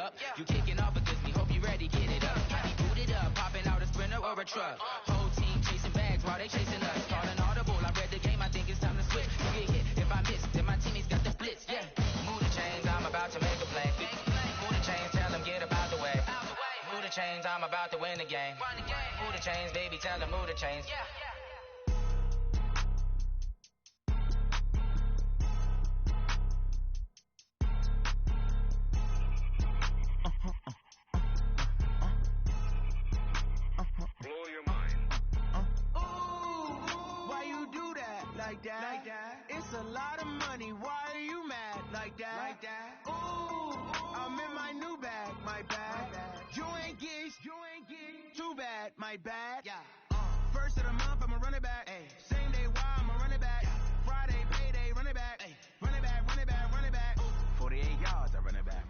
up. You kicking off against me, hope you ready, get it up. I be booted up, popping out a Sprinter or a truck. Whole team chasing bags while they chasing us. Calling audible, I read the game, I think it's time to switch. You get hit, if I miss, then my teammates got the blitz, yeah. Move the chains, I'm about to make a play. Move the chains, tell them get up out the way. Move the chains, I'm about to win the game. Move the chains, baby, tell them move the chains. Blow your mind. Why you do that like that? It's a lot of money. Why are you mad like that? Ooh, I'm in my new bag, my bad. You ain't get too bad, my bad. First of the month, I'ma run it back. Same day, why I'ma run it back. Friday, payday, run it back. Run it back, run it back, run it back. 48 yards, I run it back.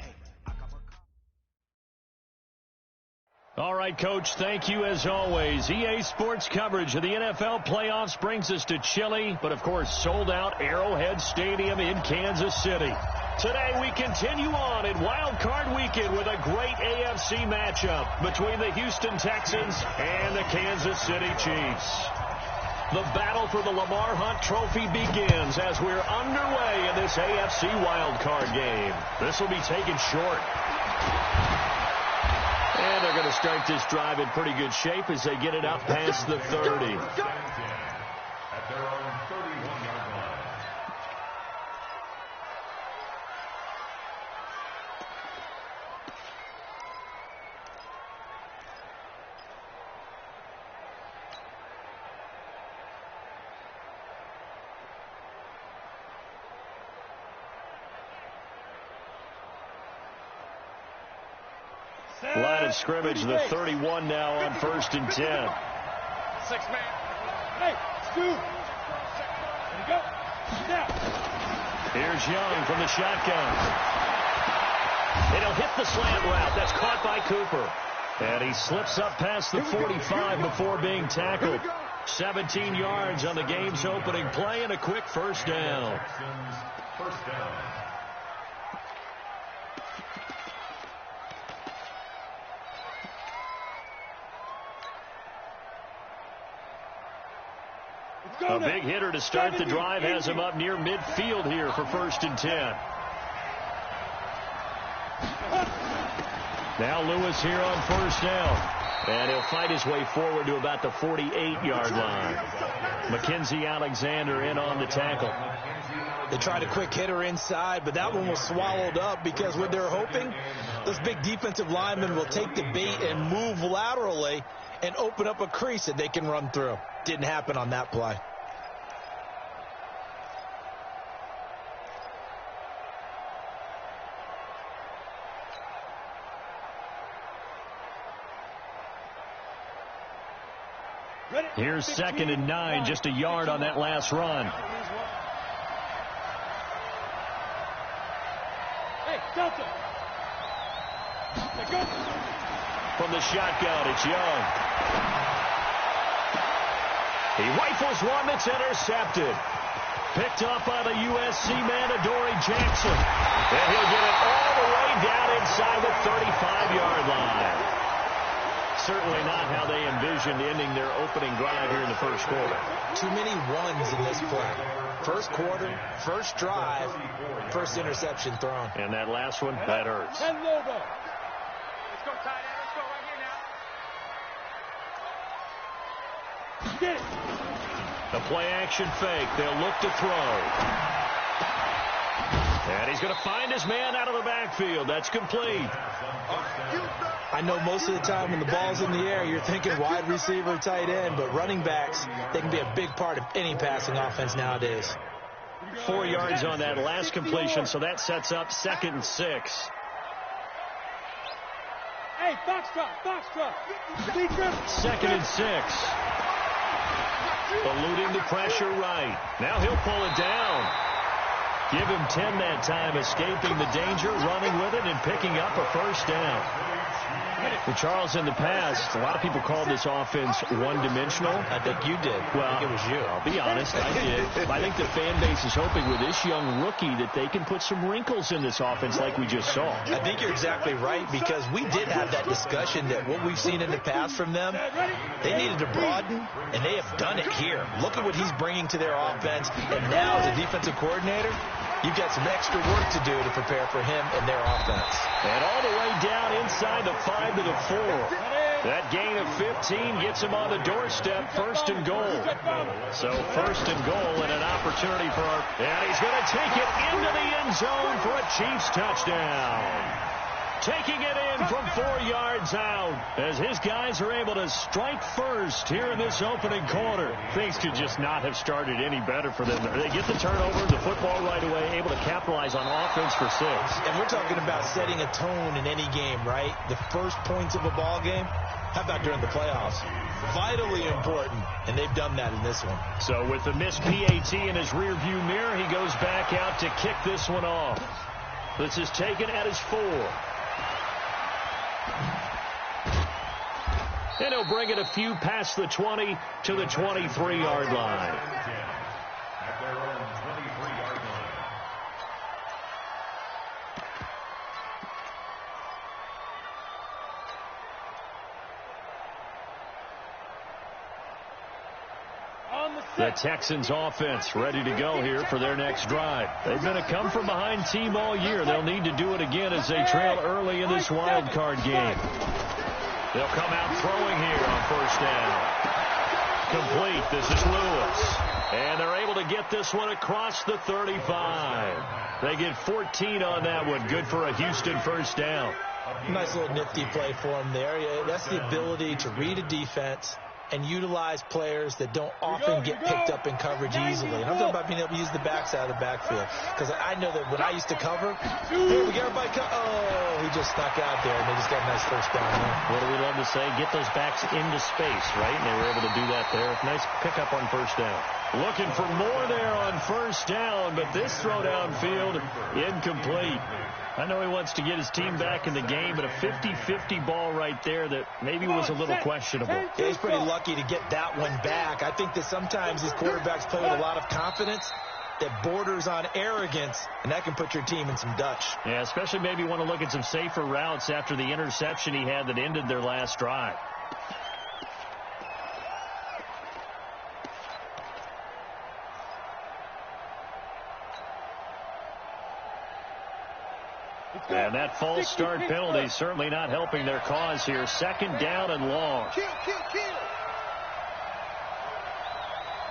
All right, Coach, thank you as always. EA Sports coverage of the NFL playoffs brings us to chilly, but of course sold-out Arrowhead Stadium in Kansas City. Today we continue on in Wild Card Weekend with a great AFC matchup between the Houston Texans and the Kansas City Chiefs. The battle for the Lamar Hunt Trophy begins as we're underway in this AFC Wild Card game. This will be taken short. And they're going to start this drive in pretty good shape as they get it out past the 30. At their own 31-yard line. Line of scrimmage, the 31 now on 1st and 10. 6 man. Hey, scoop. There you go. Snap. Here's Young from the shotgun. And he'll hit the slant route. That's caught by Cooper. And he slips up past the 45 before being tackled. 17 yards on the game's opening play and a quick first down. First down. A big hitter to start the drive has him up near midfield here for 1st and 10. Now Lewis here on 1st down. And he'll fight his way forward to about the 48-yard line. Mackenzie Alexander in on the tackle. They tried a quick hitter inside, but that one was swallowed up because what they're hoping, those big defensive linemen will take the bait and move laterally and open up a crease that they can run through. Didn't happen on that play. Here's 2nd and 9, just a yard on that last run. Hey, Delta. From the shotgun, it's Young. He rifles one that's intercepted. Picked up by the USC man, Adoree Jackson. And he'll get it all the way down inside the 35-yard line. Certainly not how they envisioned ending their opening drive here in the first quarter. Too many ones in this play. First quarter, first drive, first interception thrown. And that last one, that hurts. And Lobo. Let's go, tight end. Let's go right here now. Get it. The play-action fake. They'll look to throw. And he's going to find his man out of the backfield. That's complete. I know most of the time when the ball's in the air, you're thinking wide receiver, tight end, but running backs, they can be a big part of any passing offense nowadays. 4 yards on that last completion, so that sets up 2nd and 6. Hey, box drop. 2nd and 6. Eluding the pressure right. Now he'll pull it down. Give him 10 that time, escaping the danger, running with it, and picking up a first down. Well, Charles, in the past, a lot of people called this offense one-dimensional. I think you did. Well, I think it was you. I'll be honest, I did. I think the fan base is hoping with this young rookie that they can put some wrinkles in this offense like we just saw. I think you're exactly right, because we did have that discussion that what we've seen in the past from them, they needed to broaden, and they have done it here. Look at what he's bringing to their offense, and now as a defensive coordinator, you've got some extra work to do to prepare for him and their offense. And all the way down inside the 5 to the 4. That gain of 15 gets him on the doorstep, 1st and goal. So 1st and goal and an opportunity for our... And he's going to take it into the end zone for a Chiefs touchdown. Taking it in from 4 yards out as his guys are able to strike first here in this opening quarter. Things could just not have started any better for them. They get the turnover, the football right away, able to capitalize on offense for 6. And we're talking about setting a tone in any game, right? The first points of a ball game. How about during the playoffs? Vitally important, and they've done that in this one. So with the missed PAT in his rearview mirror, he goes back out to kick this one off. This is taken at his 4. And he'll bring it a few past the 20 to the 23-yard line. At their own 23-yard line. The Texans offense ready to go here for their next drive. They've been a come-from-behind team all year. They'll need to do it again as they trail early in this wild card game. They'll come out throwing here on 1st down. Complete. This is Lewis. And they're able to get this one across the 35. They get 14 on that one. Good for a Houston 1st down. Nice little nifty play for him there. That's the ability to read a defense and utilize players that don't often get picked up in coverage easily. And I'm talking about being able to use the backside of the backfield. Because I know that when I used to cover, here we get everybody. Oh, he just snuck out there, and they just got a nice 1st down there. What do we love to say? Get those backs into space, right? And they were able to do that there. Nice pickup on 1st down. Looking for more there on 1st down, but this throw downfield incomplete. I know he wants to get his team back in the game, but a 50-50 ball right there that maybe was a little questionable. Yeah, he's pretty lucky to get that one back. I think that sometimes these quarterbacks play with a lot of confidence that borders on arrogance, and that can put your team in some Dutch. Yeah, especially maybe want to look at some safer routes after the interception he had that ended their last drive. And that false start penalty certainly not helping their cause here. 2nd down and long. Kill.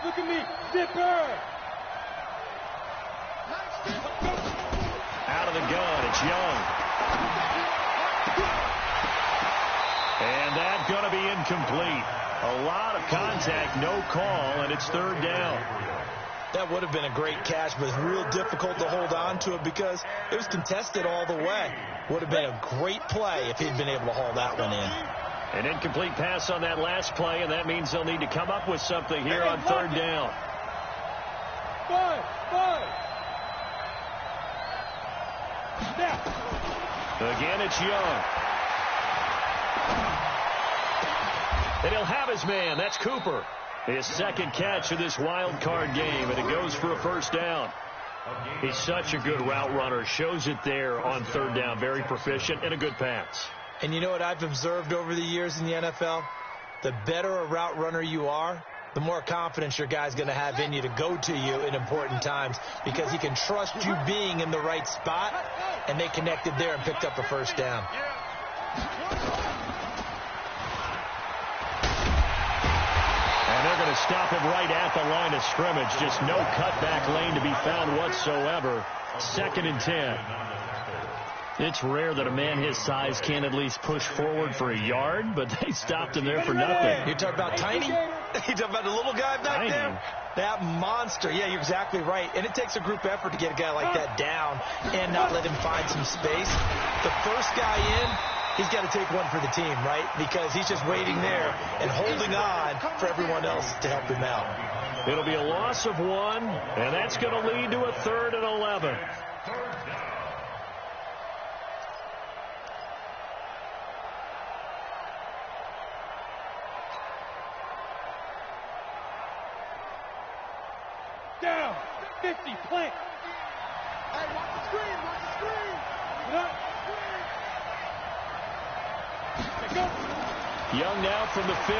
Look at me, Zipper. Out of the gun, it's Young. And that's going to be incomplete. A lot of contact, no call, and it's 3rd down. That would have been a great catch, but it's real difficult to hold on to it because it was contested all the way. Would have been a great play if he'd been able to haul that one in. An incomplete pass on that last play, and that means they'll need to come up with something here on 3rd down. Five. Snap. Again, it's Young. And he'll have his man. That's Cooper. His 2nd catch of this wild card game, and it goes for a 1st down. He's such a good route runner. Shows it there on 3rd down. Very proficient and a good pass. And you know what I've observed over the years in the NFL? The better a route runner you are, the more confidence your guy's going to have in you to go to you in important times because he can trust you being in the right spot, and they connected there and picked up a 1st down. And they're going to stop him right at the line of scrimmage. Just no cutback lane to be found whatsoever. 2nd and 10. It's rare that a man his size can at least push forward for a yard, but they stopped him there for nothing. You talk about tiny? You talk about the little guy back there? That monster. Yeah, you're exactly right. And it takes a group effort to get a guy like that down and not let him find some space. The first guy in, he's got to take one for the team, right? Because he's just waiting there and holding on for everyone else to help him out. It'll be a loss of 1, and that's going to lead to a 3rd and 11. Down. 50. Plant. Hey, watch the screen. Watch the screen. Get up. Let's go. Young now from the 50.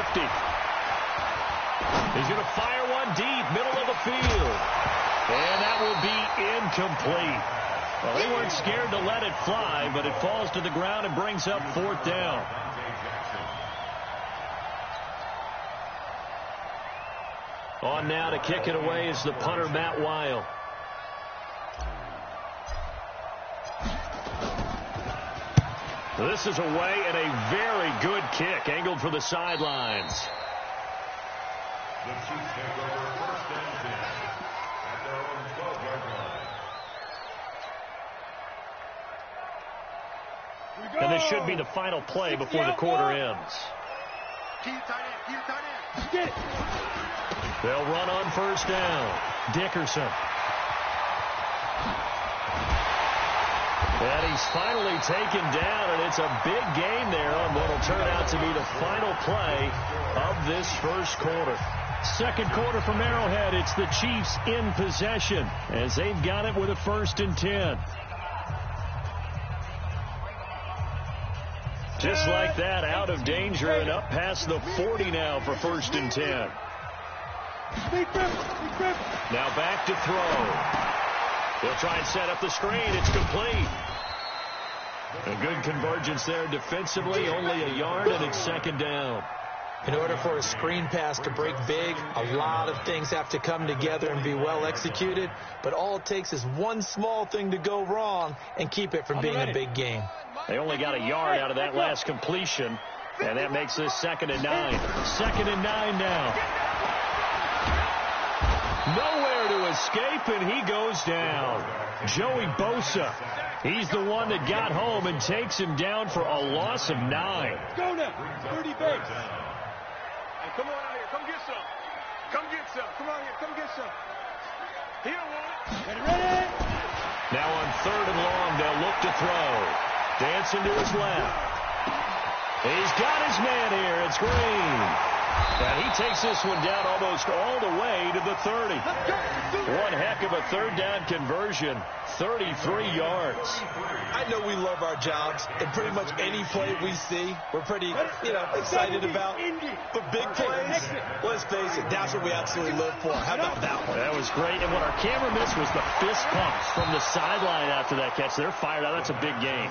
He's going to fire one deep, middle of the field. And that will be incomplete. Well, they weren't scared to let it fly, but it falls to the ground and brings up 4th down. On now to kick it away is the punter, Matt Weil. This is away and a very good kick, angled for the sidelines. The Chiefs take over 1st and 10 at their own 12-yard line. And this should be the final play before the quarter ends. Keep it tight end. Keep it tight end. Get it. They'll run on 1st down. Dickerson. And he's finally taken down, and it's a big game there on what will turn out to be the final play of this first quarter. Second quarter from Arrowhead, it's the Chiefs in possession as they've got it with a 1st and 10. Just like that, out of danger and up past the 40 now for 1st and 10. Now back to throw. They'll try and set up the screen. It's complete. A good convergence there defensively, only a yard, and it's 2nd down. In order for a screen pass to break big, a lot of things have to come together and be well executed. But all it takes is one small thing to go wrong and keep it from being a big game. They only got a yard out of that last completion, and that makes this 2nd and 9. 2nd and 9 now. Nowhere to escape, and he goes down. Joey Bosa. He's the one that got home and takes him down for a loss of 9. Go now. 30 base. Hey, come on out here. Come get some. Come get some. Come on here. Come get some. He don't want it. Ready? Now on 3rd and long, they'll look to throw. Dancing to his left. He's got his man here. It's Green. And he takes this one down almost all the way to the 30. One heck of a 3rd down conversion. 33 yards. I know we love our jobs, and pretty much any play we see, we're pretty, excited about. But big plays, let's face it, that's what we absolutely live for. How about that one? That was great. And what our camera missed was the fist pumps from the sideline after that catch. They're fired out. That's a big game.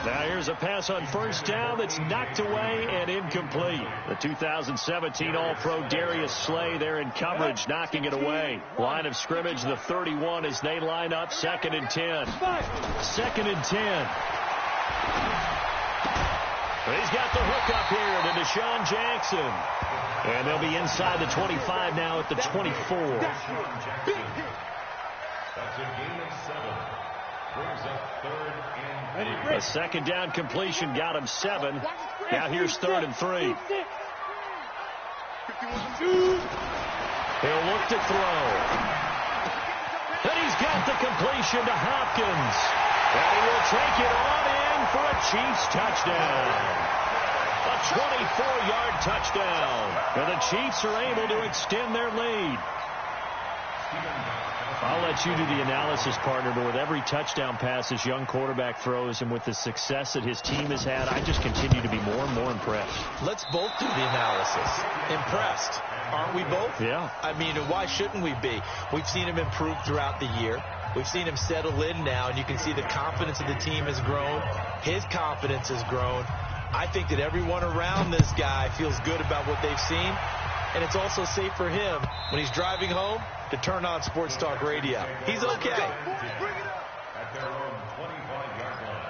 Now here's a pass on 1st down that's knocked away and incomplete. The 2017 All-Pro Darius Slay there in coverage, knocking it away. Line of scrimmage, the 31 as they line up. 2nd and 10. 2nd and 10. He's got the hook up here to Deshaun Jackson. And they'll be inside the 25 now at the 24. That's a gain of 7. Brings up 3rd and 3. A 2nd down completion got him 7. Now here's 3rd and 3. He'll look to throw. And he's got the completion to Hopkins. And he will take it on in for a Chiefs touchdown. A 24-yard touchdown. And the Chiefs are able to extend their lead. I'll let you do the analysis, partner, but with every touchdown pass this young quarterback throws and with the success that his team has had, I just continue to be more and more impressed. Let's both do the analysis. Impressed. Aren't we both? Yeah. I mean, why shouldn't we be? We've seen him improve throughout the year. We've seen him settle in now, and you can see the confidence of the team has grown. His confidence has grown. I think that everyone around this guy feels good about what they've seen, and it's also safe for him when he's driving home to turn on Sports Talk Radio. He's okay. At their own 25-yard line.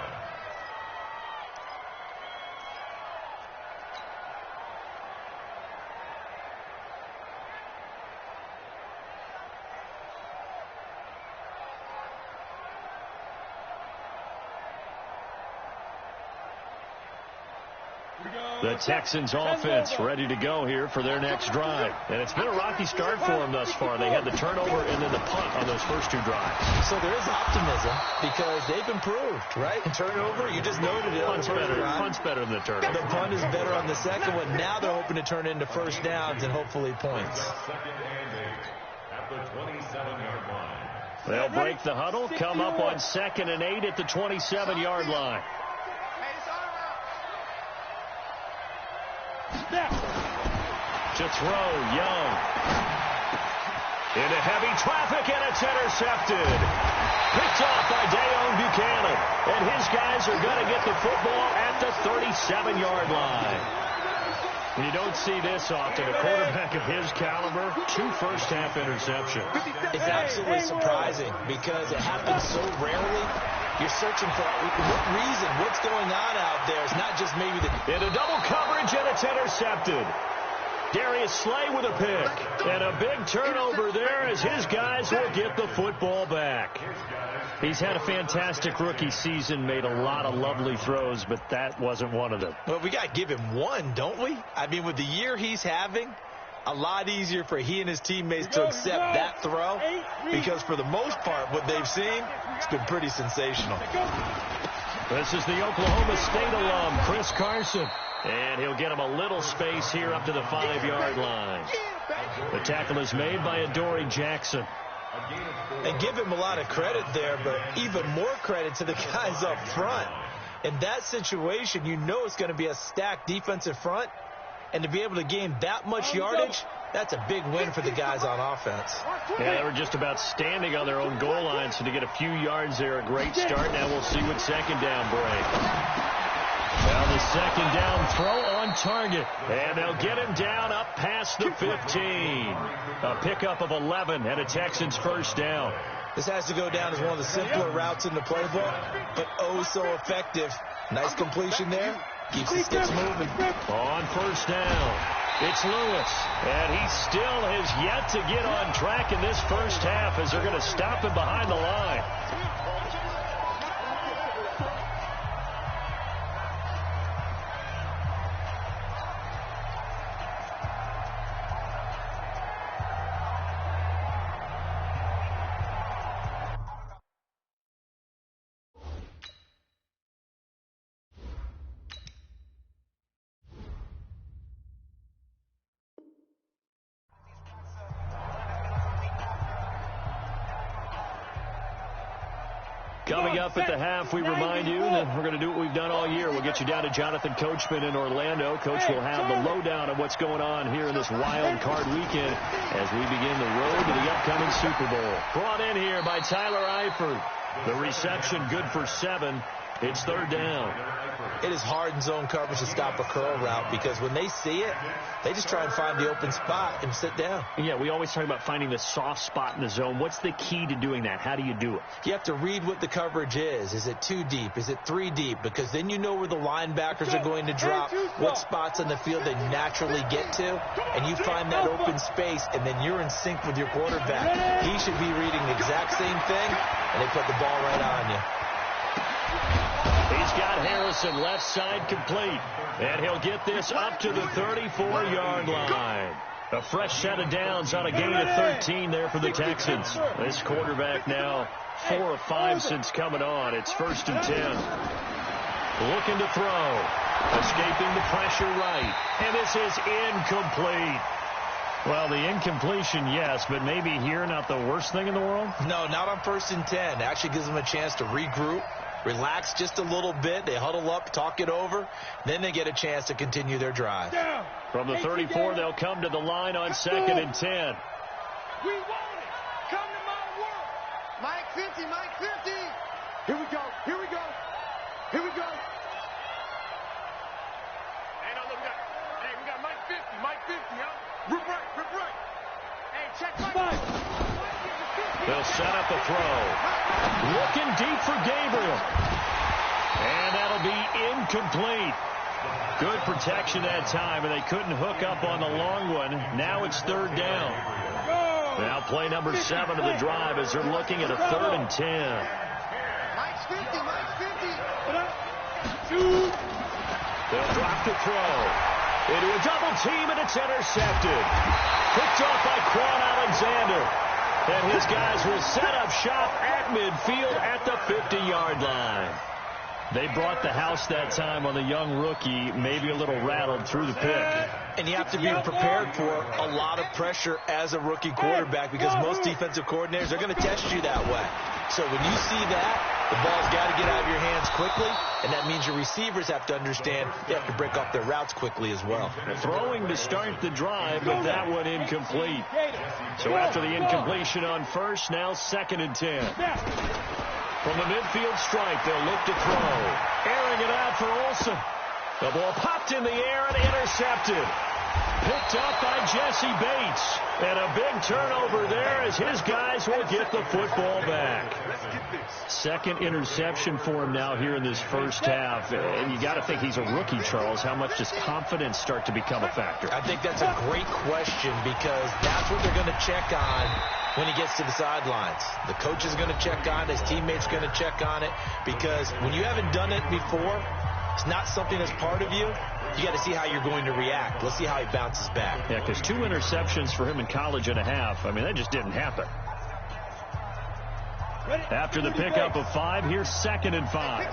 The Texans offense ready to go here for their next drive. And it's been a rocky start for them thus far. They had the turnover and then the punt on those first 2 drives. So there is optimism because they've improved, right? Turnover, you just noted it. Punt's better than the turnover. The punt is better on the second one. Now they're hoping to turn into 1st downs and hopefully points. 2nd and 8 at the 27. They'll break the huddle, come up on 2nd and 8 at the 27-yard line. To throw, Young. Into heavy traffic, and it's intercepted. Picked off by Dayon Buchanan. And his guys are going to get the football at the 37-yard line. You don't see this often. A quarterback of his caliber, 2 first-half interceptions. It's absolutely surprising because it happens so rarely. You're searching for what reason, what's going on out there. It's not just maybe the... Into double coverage, and it's intercepted. Darius Slay with a pick. And a big turnover there as his guys will get the football back. He's had a fantastic rookie season, made a lot of lovely throws, but that wasn't one of them. Well, we got to give him one, don't we? I mean, with the year he's having, a lot easier for he and his teammates to accept that throw because for the most part, what they've seen, it's been pretty sensational. This is the Oklahoma State alum, Chris Carson. And he'll get him a little space here up to the 5-yard line. The tackle is made by Adoree Jackson. And give him a lot of credit there, but even more credit to the guys up front. In that situation, you know it's going to be a stacked defensive front. And to be able to gain that much yardage, that's a big win for the guys on offense. Yeah, they were just about standing on their own goal line, so to get a few yards there, a great start. Now we'll see what second down brings. Now the second down throw on target. And they'll get him down up past the 15. A pickup of 11 and a Texans first down. This has to go down as one of the simpler routes in the playbook, but oh so effective. Nice completion there. Keeps the sticks moving. On first down, it's Lewis. And he still has yet to get on track in this first half as they're going to stop him behind the line. Coming up at the half, we remind you that we're going to do what we've done all year. We'll get you down to Jonathan Coachman in Orlando. Coach will have the lowdown of what's going on here in this wild card weekend as we begin the road to the upcoming Super Bowl. Brought in here by Tyler Eifert. The reception good for 7. It's third down. It is hard in zone coverage to stop a curl route because when they see it, they just try and find the open spot and sit down. Yeah, we always talk about finding the soft spot in the zone. What's the key to doing that? How do you do it? You have to read what the coverage is. Is it 2 deep? Is it 3 deep? Because then you know where the linebackers are going to drop, what spots on the field they naturally get to, and you find that open space, and then you're in sync with your quarterback. He should be reading the exact same thing, and they put the ball right on you. He's got Harrison left side complete. And he'll get this up to the 34-yard line. A fresh set of downs on a gain of 13 there for the Texans. This quarterback now 4 of 5 since coming on. It's 1st and 10. Looking to throw. Escaping the pressure right. And this is incomplete. Well, the incompletion, yes, but maybe here not the worst thing in the world? No, not on 1st and 10. It actually gives them a chance to regroup, relax just a little bit. They huddle up, talk it over. Then they get a chance to continue their drive. From the 34, they'll come to the line on 2nd and 10. We want it. Come to my world. Mike 50, Mike 50. Here we go. Here we go. Here we go. Hey, no, look, we got Mike 50, Mike 50, huh? Rip right, rip right. Hey, check Mike. They'll set up the throw. Looking deep for Gabriel. And that'll be incomplete. Good protection that time, and they couldn't hook up on the long one. Now it's 3rd down. Now play number 7 of the drive as they're looking at a 3rd and 10. Mike's 50, Mike's 50. They'll drop the throw. Into a double team, and it's intercepted. Picked off by Quan Alexander. And his guys will set up shop at midfield at the 50-yard line. They brought the house that time on the young rookie, maybe a little rattled through the pick. And you have to be prepared for a lot of pressure as a rookie quarterback because most defensive coordinators are going to test you that way. So when you see that, the ball's got to get out of your hands quickly, and that means your receivers have to understand they have to break off their routes quickly as well. Throwing to start the drive, but that one incomplete. So after the incompletion on first, now 2nd and 10. From the midfield stripe, they'll look to throw. Airing it out for Olsen. The ball popped in the air and intercepted. Picked up by Jesse Bates. And a big turnover there as his guys will get the football back. 2nd interception for him now here in this first half. And you got to think he's a rookie, Charles. How much does confidence start to become a factor? I think that's a great question because that's what they're going to check on when he gets to the sidelines. The coach is going to check on it. His teammates are going to check on it because when you haven't done it before, it's not something that's part of you. You got to see how you're going to react. Let's see how he bounces back. Yeah, because 2 interceptions for him in college and a half. I mean, that just didn't happen. After the pickup of 5, here's 2nd and 5.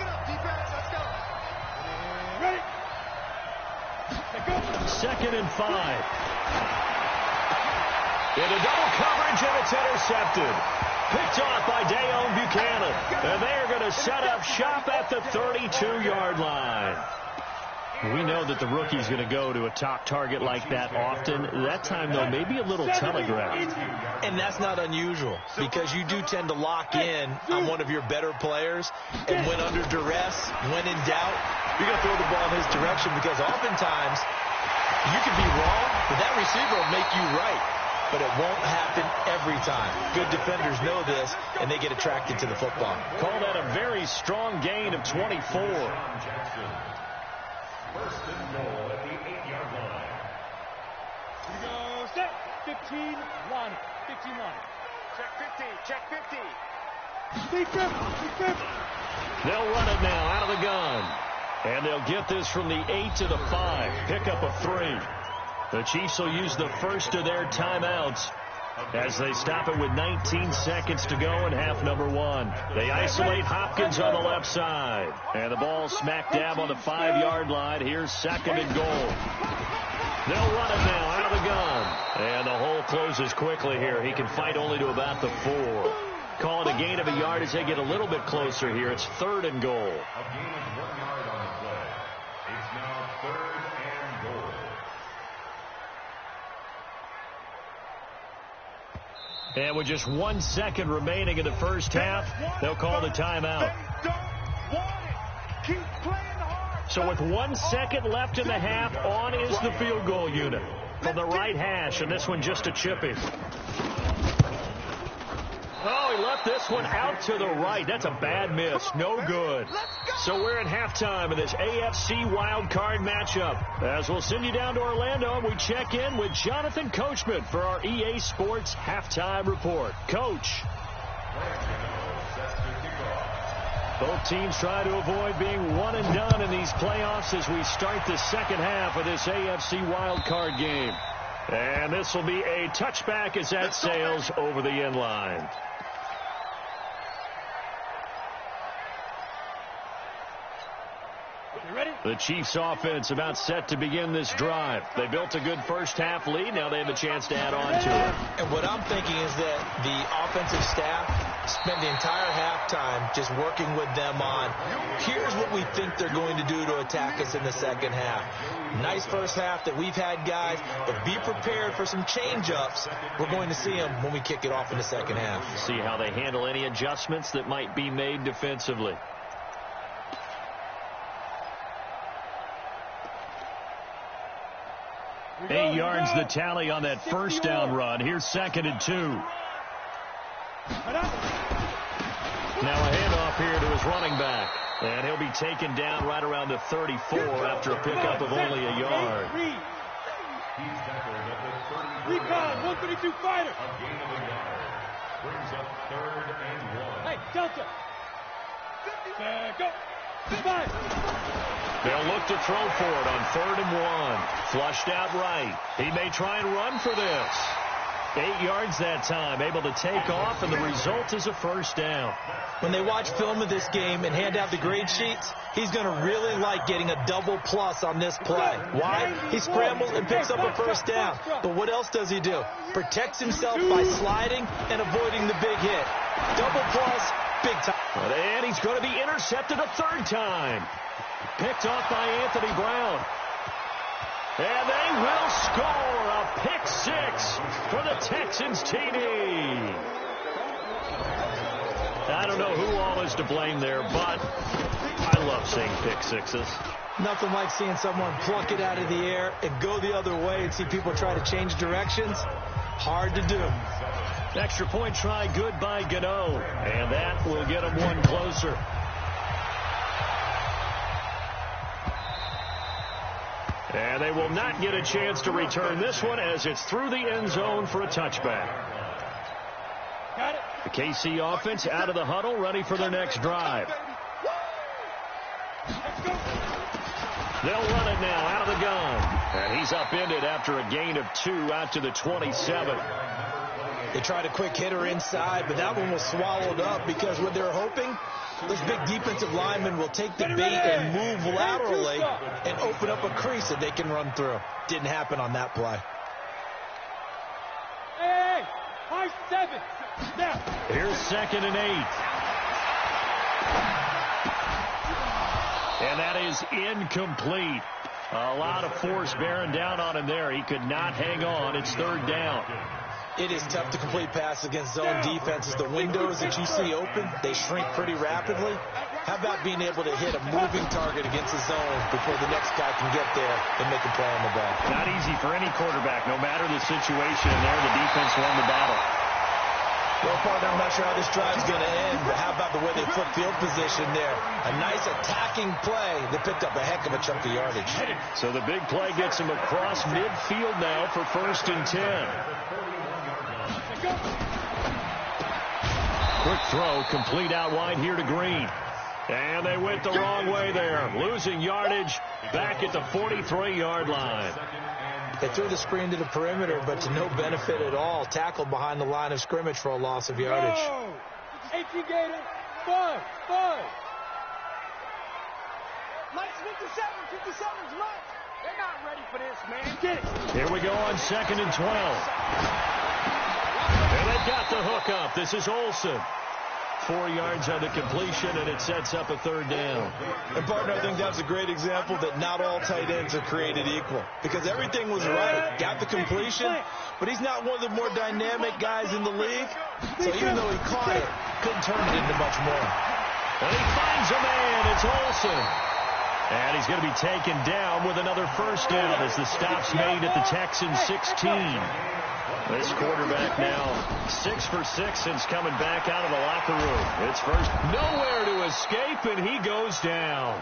2nd and 5. Into double coverage, and it's intercepted. Picked off by Dayon Buchanan. And they are going to set up shop at the 32-yard line. We know that the rookie's going to go to a top target like that often. That time, though, maybe a little telegraphed. And that's not unusual because you do tend to lock in on one of your better players. And when under duress, when in doubt, you're going to throw the ball in his direction because oftentimes you can be wrong, but that receiver will make you right. But it won't happen every time. Good defenders know this, and they get attracted to the football. Call that a very strong gain of 24. 1st and goal at the 8-yard line. We go set. 15 line. 15 line. Check 50. Check 50. Deep grip. Deep grip. They'll run it now out of the gun. And they'll get this from the 8 to the 5. Pickup of 3. The Chiefs will use the first of their timeouts as they stop it with 19 seconds to go in half number 1. They isolate Hopkins on the left side. And the ball smack dab on the 5-yard line. Here's 2nd and goal. They'll run it now out of the gun. And the hole closes quickly here. He can fight only to about the 4. Call it a gain of a yard as they get a little bit closer here. It's 3rd and goal. A gain of 1 yard on the play. It's now 3rd and goal. And with just 1 second remaining in the first half, they'll call the timeout. So with 1 second left in the half, on is the field goal unit from the right hash, and this one just a chippy. Oh, he left this one out to the right. That's a bad miss. No good. So we're at halftime of this AFC wildcard matchup. As we'll send you down to Orlando, we check in with Jonathan Coachman for our EA Sports Halftime Report. Coach. Both teams try to avoid being one and done in these playoffs as we start the second half of this AFC wildcard game. And this will be a touchback as that sails over the end line. The Chiefs offense about set to begin this drive. They built a good first half lead. Now they have a chance to add on to it. And what I'm thinking is that the offensive staff spent the entire halftime just working with them on, here's what we think they're going to do to attack us in the second half. Nice first half that we've had, guys, but be prepared for some change-ups. We're going to see them when we kick it off in the second half. See how they handle any adjustments that might be made defensively. 8 yards the tally on that first down run. Here's 2nd and 2. Now a handoff here to his running back. And he'll be taken down right around the 34 after a pickup of only a yard. He's tackled at the 33. Recon, 132 fighter. A gain of a yard. Brings up 3rd and 1. Hey, Delta. Go. 5. They'll look to throw for it on 3rd and 1. Flushed out right. He may try and run for this. 8 yards that time, able to take off, and the result is a first down. When they watch film of this game and hand out the grade sheets, he's going to really like getting a double plus on this play. Why? He scrambles and picks up a first down. But what else does he do? Protects himself by sliding and avoiding the big hit. Double plus, big time. And he's going to be intercepted a third time. Picked off by Anthony Brown. And they will score a pick six for the Texans TD. I don't know who all is to blame there, but I love seeing pick sixes. Nothing like seeing someone pluck it out of the air and go the other way and see people try to change directions. Hard to do. Extra point try good by Gano, and that will get him one closer. And they will not get a chance to return this one as it's through the end zone for a touchback. The KC offense out of the huddle, ready for their next drive. They'll run it now out of the gun. And he's upended after a gain of 2 out to the 27. They tried a quick hitter inside, but that one was swallowed up because what they're hoping, this big defensive lineman will take the bait and move laterally and open up a crease that they can run through. Didn't happen on that play. Hey, high 7. Now. Here's 2nd and 8. And that is incomplete. A lot of force bearing down on him there. He could not hang on. It's 3rd down. It is tough to complete pass against zone defenses. The windows that you see open, they shrink pretty rapidly. How about being able to hit a moving target against the zone before the next guy can get there and make a play on the ball? Not easy for any quarterback, no matter the situation. And there, the defense won the battle. Well, partner, I'm not sure how this drive's going to end, but how about the way they flip field position there? A nice attacking play that picked up a heck of a chunk of yardage. So the big play gets him across midfield now for 1st and 10. Quick throw, complete out wide here to Green. And they went the wrong way there. Losing yardage back at the 43-yard line. They threw the screen to the perimeter, but to no benefit at all. Tackled behind the line of scrimmage for a loss of yardage. 18 Gator, 5. Mike's 57's Mike. They're not ready for this, man. Get it. Here we go on 2nd and 12. And they've got the hook up. This is Olsen. 4 yards on the completion, and it sets up a 3rd down. And, partner, I think that's a great example that not all tight ends are created equal. Because everything was right. Got the completion, but he's not one of the more dynamic guys in the league. So even though he caught it, couldn't turn it into much more. And he finds a man. It's Olsen. And he's going to be taken down with another first down as the stop's made at the Texans 16. This quarterback now 6 for 6 since coming back out of the locker room. It's first, nowhere to escape, and he goes down.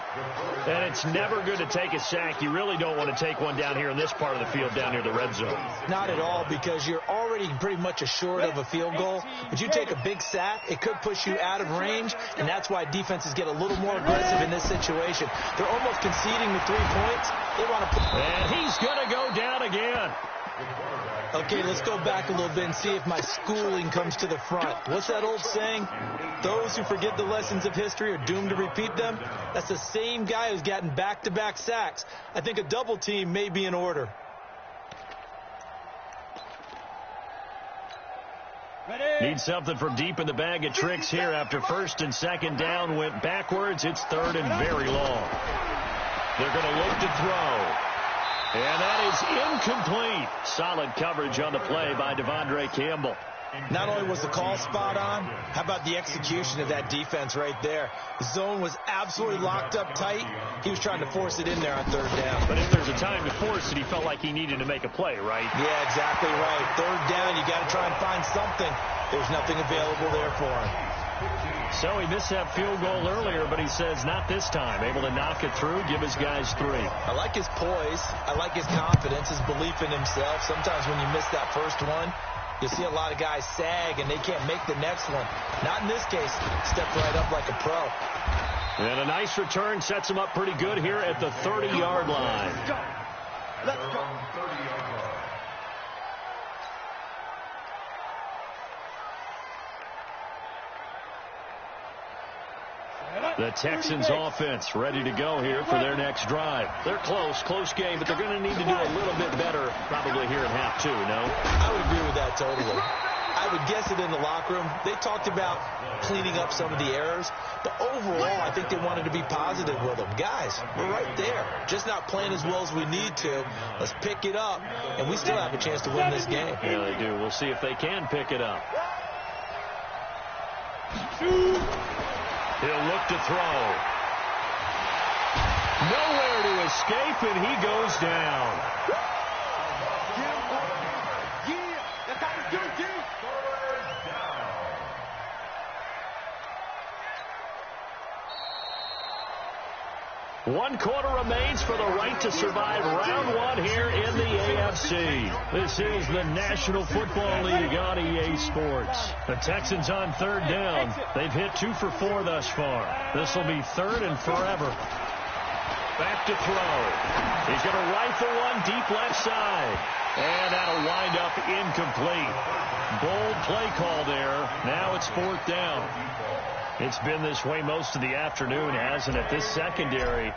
And it's never good to take a sack. You really don't want to take one down here in this part of the field, down near the red zone. Not at all, because you're already pretty much assured of a field goal. But you take a big sack, it could push you out of range, and that's why defenses get a little more aggressive in this situation. They're almost conceding the 3 points. They want to. And he's going to go down again. Okay, let's go back a little bit and see if my schooling comes to the front. What's that old saying? Those who forget the lessons of history are doomed to repeat them. That's the same guy who's gotten back-to-back sacks. I think a double team may be in order. Need something from deep in the bag of tricks here after 1st and 2nd down went backwards. It's 3rd and very long. They're going to look to throw. And that is incomplete. Solid coverage on the play by Devondre Campbell. Not only was the call spot on, how about the execution of that defense right there? The zone was absolutely locked up tight. He was trying to force it in there on 3rd down. But if there's a time to force it, he felt like he needed to make a play, right? Yeah, exactly right. 3rd down, you got to try and find something. There's nothing available there for him. So he missed that field goal earlier, but he says not this time. Able to knock it through, give his guys 3. I like his poise. I like his confidence, his belief in himself. Sometimes when you miss that first one, you see a lot of guys sag and they can't make the next one. Not in this case. Stepped right up like a pro. And a nice return sets him up pretty good here at the 30-yard line. Let's go. The Texans offense ready to go here for their next drive. They're close game, but they're going to need to do a little bit better probably here in half two, no? I would agree with that totally. I would guess it in the locker room. They talked about cleaning up some of the errors, but overall, I think they wanted to be positive with them. Guys, we're right there. Just not playing as well as we need to. Let's pick it up, and we still have a chance to win this game. Yeah, they do. We'll see if they can pick it up. He'll look to throw. Nowhere to escape, and he goes down. One quarter remains for the right to survive round one here in the AFC. This is the National Football League on EA Sports. The Texans on third down. They've hit 2 for 4 thus far. This will be third and forever. Back to throw. He's going to rifle one deep left side. And that'll wind up incomplete. Bold play call there. Now it's fourth down. It's been this way most of the afternoon, hasn't it? This secondary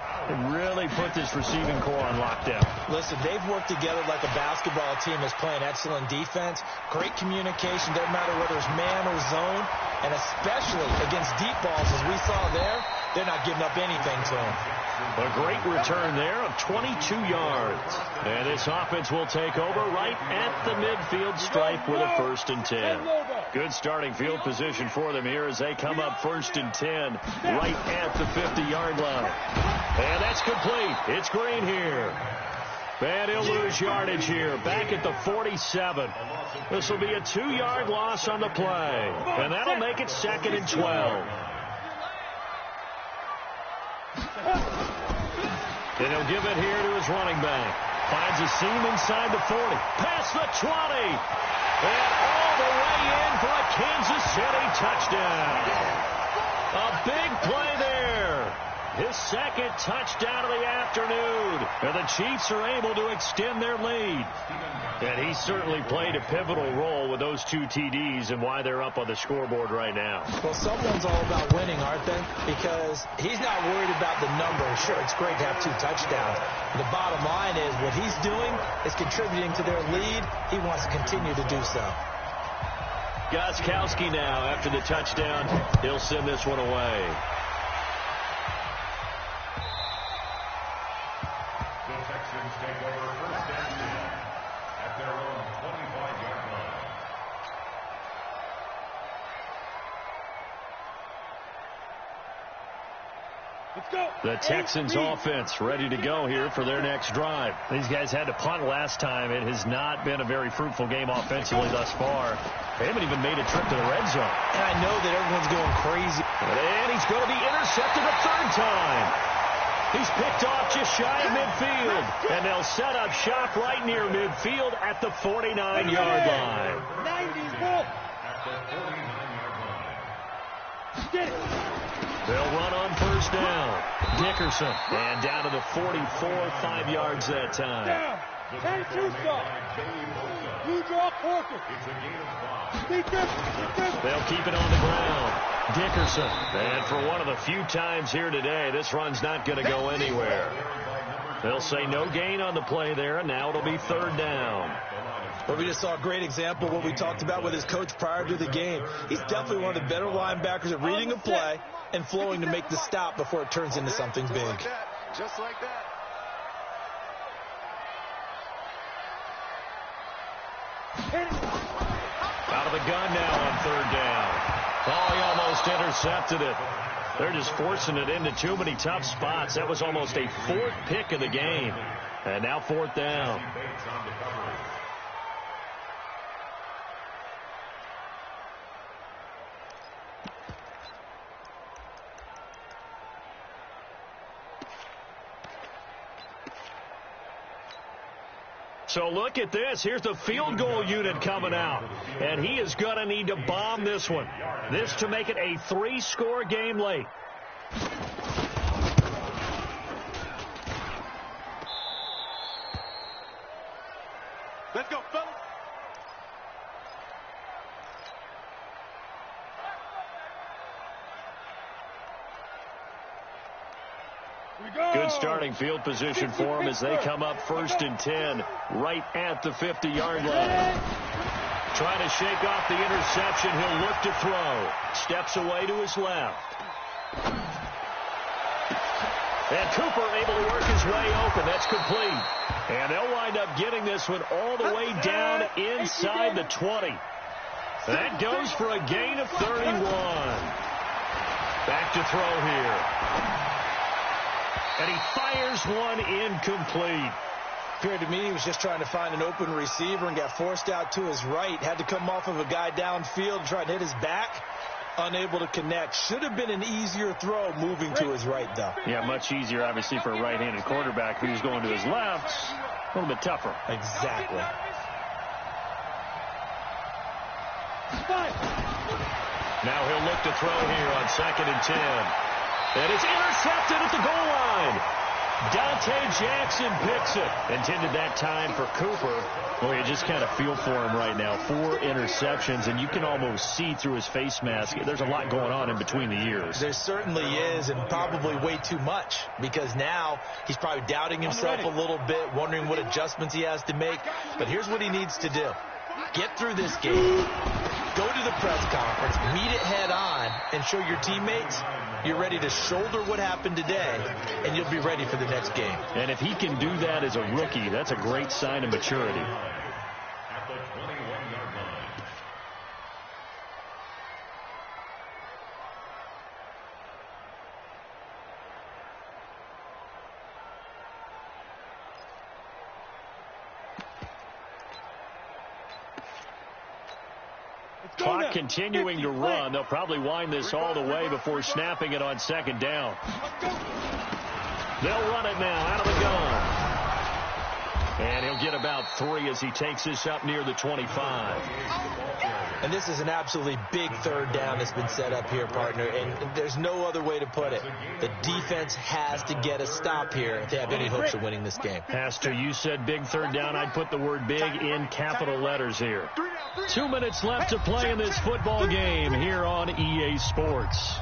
really put this receiving core on lockdown. Listen, they've worked together like a basketball team is playing excellent defense. Great communication, doesn't matter whether it's man or zone. And especially against deep balls, as we saw there, they're not giving up anything to them. A great return there of 22 yards. And this offense will take over right at the midfield stripe with a 1st and 10. Good starting field position for them here as they come up 1st and 10 right at the 50-yard line. And that's complete. It's Green here. And he'll lose yardage here. Back at the 47. This will be a 2-yard loss on the play. And that'll make it 2nd and 12. And he'll give it here to his running back. Finds a seam inside the 40. Past the 20. And all the way in for a Kansas City touchdown. A big play there. His 2nd touchdown of the afternoon. And the Chiefs are able to extend their lead. And he certainly played a pivotal role with those 2 TDs and why they're up on the scoreboard right now. Well, someone's all about winning, aren't they? Because he's not worried about the numbers. Sure, it's great to have 2 touchdowns. The bottom line is what he's doing is contributing to their lead. He wants to continue to do so. Gostkowski now after the touchdown. He'll send this one away. The Texans take over 1st and 10 at their own 25-yard line. Let's go. The Texans offense ready to go here for their next drive. These guys had to punt last time. It has not been a very fruitful game offensively thus far. They haven't even made a trip to the red zone. And I know that everyone's going crazy. And he's going to be intercepted a 3rd time. He's picked off just shy of midfield. And they'll set up shop right near midfield at the 49-yard line. 94. At the 49-yard line. Get it. They'll run on 1st down. Dickerson. And down to the 44, 5 yards that time. Down. 10-2 stop. You draw quarter. It's a gain of 5. Defense. They'll keep it on the ground. Dickerson. And for one of the few times here today, this run's not going to go anywhere. They'll say no gain on the play there, and now it'll be 3rd down. Well, we just saw a great example of what we talked about with his coach prior to the game. He's definitely one of the better linebackers at reading a play and flowing to make the stop before it turns into something big. Just like that. Out of the gun now on 3rd down. Oh, he almost intercepted it. They're just forcing it into too many tough spots. That was almost a 4th pick of the game. And now 4th down. So look at this. Here's the field goal unit coming out. And he is going to need to bomb this one. This to make it a 3-score game late. Let's go, fellas. Good starting field position for him as they come up 1st and 10 right at the 50-yard line. Trying to shake off the interception. He'll look to throw. Steps away to his left. And Cooper able to work his way open. That's complete. And they'll wind up getting this one all the way down inside the 20. That goes for a gain of 31. Back to throw here. And he fires one incomplete. Appeared to me he was just trying to find an open receiver and got forced out to his right. Had to come off of a guy downfield, try to hit his back. Unable to connect. Should have been an easier throw moving to his right, though. Yeah, much easier, obviously, for a right-handed quarterback who's going to his left. A little bit tougher. Exactly. Now he'll look to throw here on 2nd and 10. And it's intercepted at the goal line. Dante Jackson picks it. Intended that time for Cooper. Well, you just kind of feel for him right now. 4 interceptions, and you can almost see through his face mask. There's a lot going on in between the ears. There certainly is, and probably way too much, because now he's probably doubting himself a little bit, wondering what adjustments he has to make. But here's what he needs to do. Get through this game, go to the press conference, meet it head on, and show your teammates you're ready to shoulder what happened today, and you'll be ready for the next game. And if he can do that as a rookie, that's a great sign of maturity. At the 21-yard line. Clock continuing to run. They'll probably wind this all the way before snapping it on 2nd down. They'll run it now out of the gun. And he'll get about 3 as he takes this up near the 25. And this is an absolutely big 3rd down that's been set up here, partner, and there's no other way to put it. The defense has to get a stop here if they have any hopes of winning this game. Has to. You said big 3rd down. I'd put the word big in capital letters here. 2 minutes left to play in this football game here on EA Sports.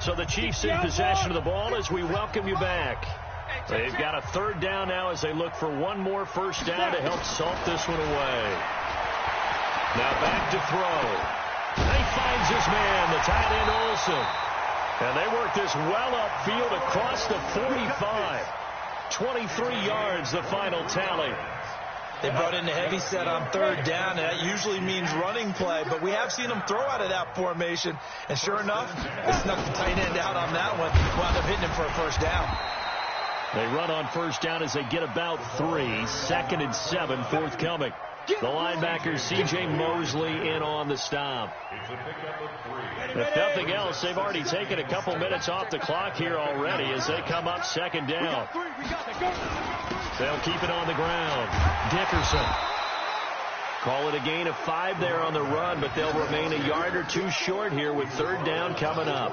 So the Chiefs in possession of the ball as we welcome you back. They've got a 3rd down now as they look for one more 1st down to help salt this one away. Now back to throw. He finds his man, the tight end Olsen. And they work this well upfield across the 45. 23 yards, the final tally. They brought in the heavy set on 3rd down, and that usually means running play, but we have seen them throw out of that formation, and sure enough, they snuck the tight end out on that one, wound up hitting him for a 1st down. They run on 1st down as they get about 3. 2nd and 7 forthcoming. The linebacker C.J. Mosley in on the stop. If nothing else, they've already taken a couple minutes off the clock here already as they come up 2nd down. They'll keep it on the ground. Dickerson. Call it a gain of 5 there on the run, but they'll remain a yard or 2 short here with 3rd down coming up.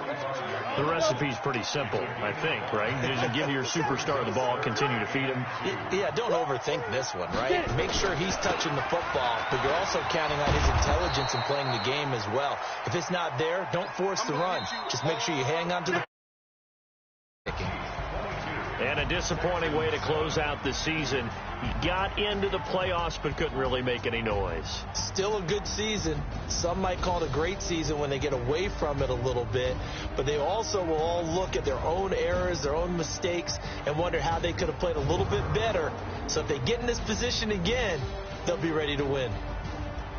The recipe's pretty simple, I think, right? Just give your superstar the ball, continue to feed him. Yeah, don't overthink this one, right? Make sure he's touching the football, but you're also counting on his intelligence in playing the game as well. If it's not there, don't force the run. Just make sure you hang on to the... And a disappointing way to close out the season. He got into the playoffs but couldn't really make any noise. Still a good season. Some might call it a great season when they get away from it a little bit. But they also will all look at their own errors, their own mistakes, and wonder how they could have played a little bit better. So if they get in this position again, they'll be ready to win.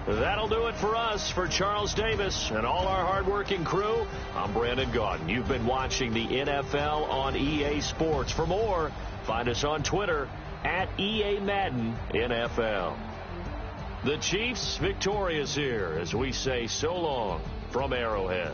That'll do it for us. For Charles Davis and all our hardworking crew, I'm Brandon Gaudin. You've been watching the NFL on EA Sports. For more, find us on Twitter at EA Madden NFL. The Chiefs victorious here as we say so long from Arrowhead.